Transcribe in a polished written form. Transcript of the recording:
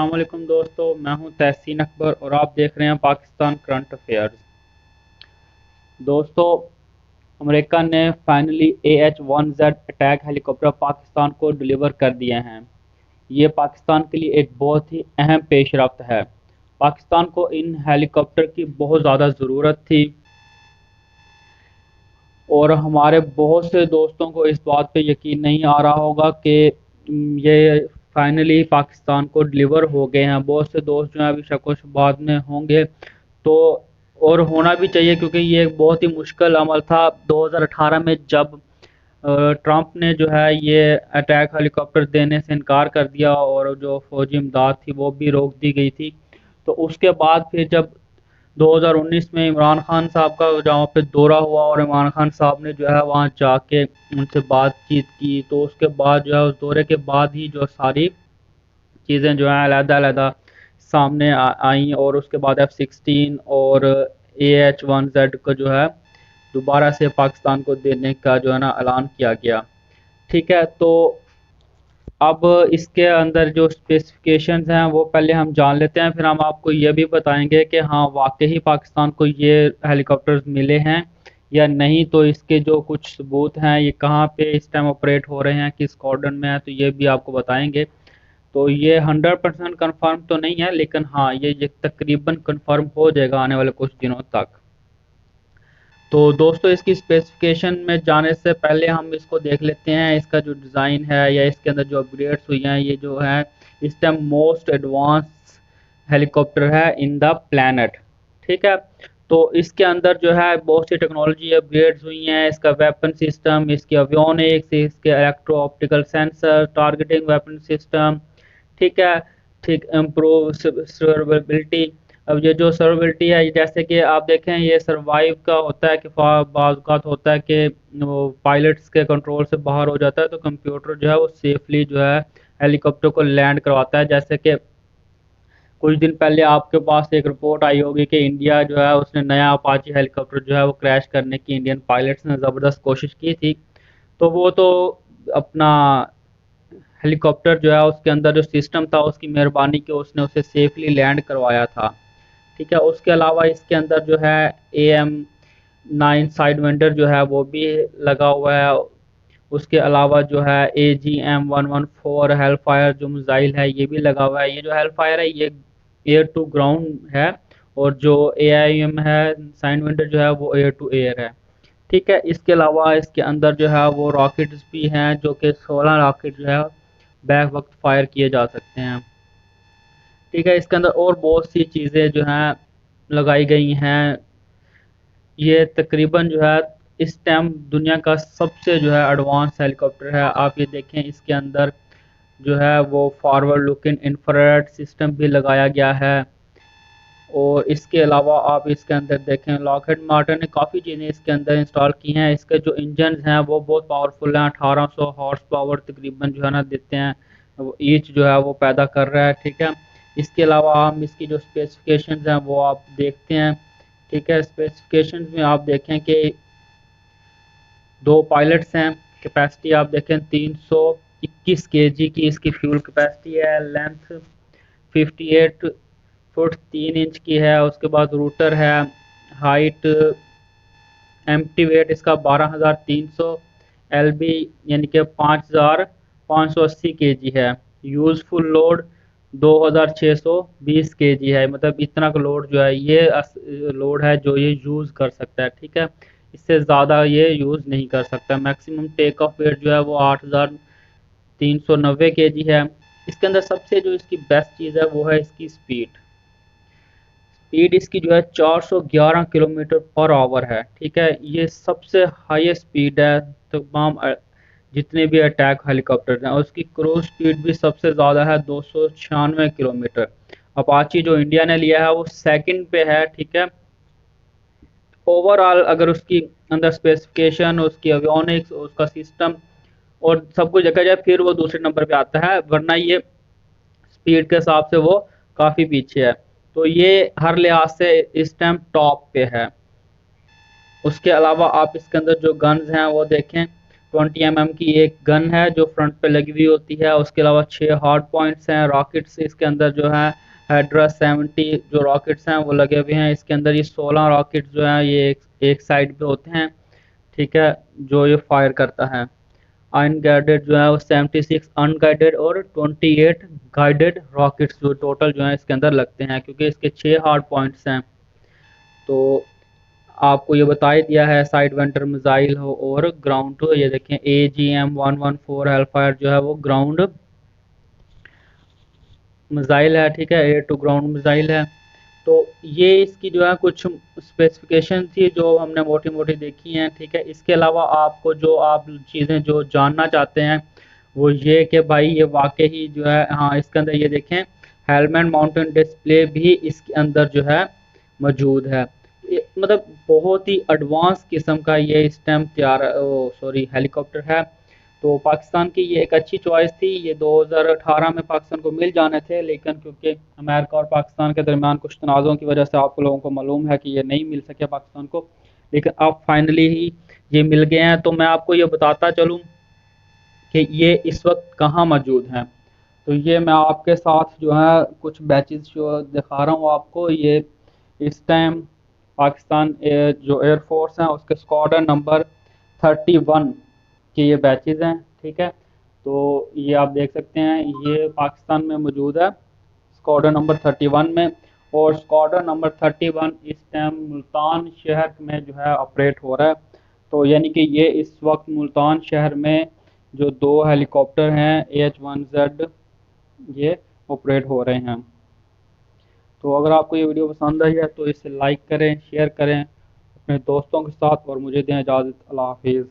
अस्सलाम वालेकुम दोस्तों, मैं हूं तहसीन अकबर और आप देख रहे हैं पाकिस्तान करंट अफेयर्स। दोस्तों, अमेरिका ने finally AH-1Z attack helicopter Pakistan को डिलीवर कर दिए हैं। ये पाकिस्तान के लिए एक बहुत ही अहम पेशरफ्त है। पाकिस्तान को इन हेलीकॉप्टर की बहुत ज़्यादा ज़रूरत थी और हमारे बहुत से दोस्तों को इस बात पे यकीन नहीं आ रहा होगा कि ये फाइनली पाकिस्तान को डिलीवर हो गए हैं। बहुत से दोस्त जो हैं अभी शक व शुबहात में होंगे, तो और होना भी चाहिए क्योंकि ये एक बहुत ही मुश्किल अमल था 2018 में जब ट्रंप ने जो है ये अटैक हेलीकॉप्टर देने से इनकार कर दिया और जो फौजी इमदाद थी वो भी रोक दी गई थी। तो उसके बाद फिर जब 2019 में इमरान खान साहब का जहाँ पे दौरा हुआ और इमरान खान साहब ने जो है वहाँ जाके उनसे बातचीत की, तो उसके बाद जो है उस दौरे के बाद ही जो सारी चीज़ें जो हैं अलग-अलग सामने आई और उसके बाद F-16 और AH-1Z को जो है दोबारा से पाकिस्तान को देने का जो है ना ऐलान किया गया। ठीक है, तो अब इसके अंदर जो स्पेसिफिकेशंस हैं वो पहले हम जान लेते हैं, फिर हम आपको ये भी बताएंगे कि हाँ वाकई ही पाकिस्तान को ये हेलीकॉप्टर्स मिले हैं या नहीं। तो इसके जो कुछ सबूत हैं, ये कहाँ पे इस टाइम ऑपरेट हो रहे हैं, किस कॉर्डन में है, तो ये भी आपको बताएंगे। तो ये 100% कंफर्म तो नहीं है, लेकिन हाँ ये तकरीबन कंफर्म हो जाएगा आने वाले कुछ दिनों तक। तो दोस्तों, इसकी स्पेसिफिकेशन में जाने से पहले हम इसको देख लेते हैं, इसका जो डिज़ाइन है या इसके अंदर जो अपग्रेड्स हुई हैं, ये जो है इस टाइम मोस्ट एडवांस हेलीकॉप्टर है इन द प्लैनेट। ठीक है, तो इसके अंदर जो है बहुत सी टेक्नोलॉजी अपग्रेड्स हुई हैं। इसका वेपन सिस्टम, इसकी एवियोनिक्स, इसके electro optical sensor, targeting weapon system, ठीक है, ठीक, इम्प्रूव सर्वाइवबिलिटी। अब ये जो सर्वाइवबिलिटी है, जैसे कि आप देखें ये सर्वाइव का होता है कि बाज़ औक़ात होता है कि वो पायलट्स के कंट्रोल से बाहर हो जाता है, तो कंप्यूटर जो है वो सेफली जो है हेलीकॉप्टर को लैंड करवाता है। जैसे कि कुछ दिन पहले आपके पास एक रिपोर्ट आई होगी कि इंडिया जो है उसने नया अपाची हेलीकॉप्टर जो है वो क्रैश करने की इंडियन पायलट्स ने ज़बरदस्त कोशिश की थी। तो वो तो अपना हेलीकॉप्टर जो है उसके अंदर जो सिस्टम था उसकी मेहरबानी की उसने उसे सेफली लैंड करवाया था। ठीक है, उसके अलावा इसके अंदर जो है AM-9 साइड वेंडर जो है वो भी लगा हुआ है। उसके अलावा जो है AGM-114 हेलफायर जो मिसाइल है ये भी लगा हुआ है। ये जो हेलफायर है ये एयर टू ग्राउंड है और जो AIM है साइड वेंडर जो है वो एयर टू एयर है। ठीक है, इसके अलावा इसके अंदर जो है वो रॉकेट्स भी हैं जो कि 16 रॉकेट जो है बैक वक्त फायर किए जा सकते हैं। ठीक है, इसके अंदर और बहुत सी चीज़ें जो हैं लगाई गई हैं। ये तकरीबन जो है इस टाइम दुनिया का सबसे जो है एडवांस हेलीकॉप्टर है। आप ये देखें, इसके अंदर जो है वो फॉरवर्ड लुकिंग इंफ्रारेड सिस्टम भी लगाया गया है। और इसके अलावा आप इसके अंदर देखें, लॉकहीड मार्टिन ने काफ़ी चीज़ें इसके अंदर इंस्टॉल की हैं। इसके जो इंजन हैं वो बहुत पावरफुल हैं, 1800 हॉर्स पावर तकरीबन जो है ना देते हैं, वो ईच जो है वो पैदा कर रहा है। ठीक है, इसके अलावा हम इसकी जो स्पेसिफिकेशंस हैं वो आप देखते हैं। ठीक है, स्पेसिफिकेशंस में आप देखें कि 2 पायलट्स हैं। कैपेसिटी आप देखें 321 kg की इसकी फ्यूल कैपेसिटी है। लेंथ 58 फुट 3 इंच की है। उसके बाद रूटर है। हाइट, एम्प्टी वेट इसका 12,300 LB यानी कि 5,580 kg है। यूज़फुल लोड 2,620 kg है। मतलब इतना का लोड जो है ये लोड है जो ये यूज़ कर सकता है। ठीक है, इससे ज़्यादा ये यूज़ नहीं कर सकता। मैक्सिमम टेक ऑफ वेट जो है वो 8,390 kg है। इसके अंदर सबसे जो इसकी बेस्ट चीज़ है वो है इसकी स्पीड। स्पीड इसकी जो है 411 किलोमीटर पर आवर है। ठीक है, ये सबसे हाईएस्ट स्पीड है तमाम जितने भी अटैक हेलीकॉप्टर हैं। और उसकी क्रूज स्पीड भी सबसे ज़्यादा है 296 किलोमीटर। अपाची जो इंडिया ने लिया है वो सेकंड पे है। ठीक है, ओवरऑल अगर उसकी अंदर स्पेसिफिकेशन, उसकी एवियोनिक्स, उसका सिस्टम और सब कुछ देखा जाए फिर वो दूसरे नंबर पे आता है, वरना ये स्पीड के हिसाब से वो काफ़ी पीछे है। तो ये हर लिहाज से इस टाइम टॉप पे है। उसके अलावा आप इसके अंदर जो गन्स हैं वो देखें, 20 mm की एक गन है जो फ्रंट पे लगी हुई होती है। उसके अलावा 6 हार्ड पॉइंट्स हैं। रॉकेट्स इसके अंदर जो है हेड्रा 70 जो रॉकेट्स हैं वो लगे हुए हैं इसके अंदर। ये 16 रॉकेट्स जो हैं ये एक साइड पे होते हैं, ठीक है, जो ये फायर करता है। अनगाइडेड जो है वो 76 अनगाइडेड और 28 गाइडेड रॉकेट्स जो टोटल जो है इसके अंदर लगते हैं, क्योंकि इसके 6 हार्ड पॉइंट्स हैं। तो आपको ये बता ही दिया है, साइड वेंटर मिसाइल हो और ग्राउंड हो। ये देखें AGM-114 हेलफायर जो है वो ग्राउंड मिसाइल है, ठीक है, एयर टू ग्राउंड मिसाइल है। तो ये इसकी जो है कुछ स्पेसिफिकेशन थी जो हमने मोटी मोटी देखी हैं, ठीक है। इसके अलावा आपको जो आप चीज़ें जो जानना चाहते हैं वो ये कि भाई ये वाकई ही जो है, हाँ इसके अंदर ये देखें हेलमेट माउंटेन डिस्प्ले भी इसके अंदर जो है मौजूद है। मतलब बहुत ही एडवांस किस्म का ये इस टाइम तैयार सॉरी हेलीकॉप्टर है। तो पाकिस्तान की ये एक अच्छी चॉइस थी। ये 2018 में पाकिस्तान को मिल जाने थे, लेकिन क्योंकि अमेरिका और पाकिस्तान के दरमियान कुछ तनाज़ों की वजह से आप लोगों को मालूम है कि ये नहीं मिल सके पाकिस्तान को, लेकिन अब फाइनली ही ये मिल गए हैं। तो मैं आपको ये बताता चलूँ कि ये इस वक्त कहाँ मौजूद हैं। तो ये मैं आपके साथ जो है कुछ बैचेस जो दिखा रहा हूँ आपको। ये इस टाइम पाकिस्तान जो एयरफोर्स हैं उसके स्क्वाड्रन नंबर 31 के ये बैचेस हैं, ठीक है। तो ये आप देख सकते हैं ये पाकिस्तान में मौजूद है स्क्वाड्रन नंबर 31 में। और स्क्वाड्रन नंबर 31 इस टाइम मुल्तान शहर में जो है ऑपरेट हो रहा है। तो यानी कि ये इस वक्त मुल्तान शहर में जो 2 हेलीकॉप्टर हैं AH-1Z ये ऑपरेट हो रहे हैं। तो अगर आपको ये वीडियो पसंद आई है तो इसे लाइक करें, शेयर करें अपने दोस्तों के साथ और मुझे दें इजाज़त। अल्लाह हाफिज़।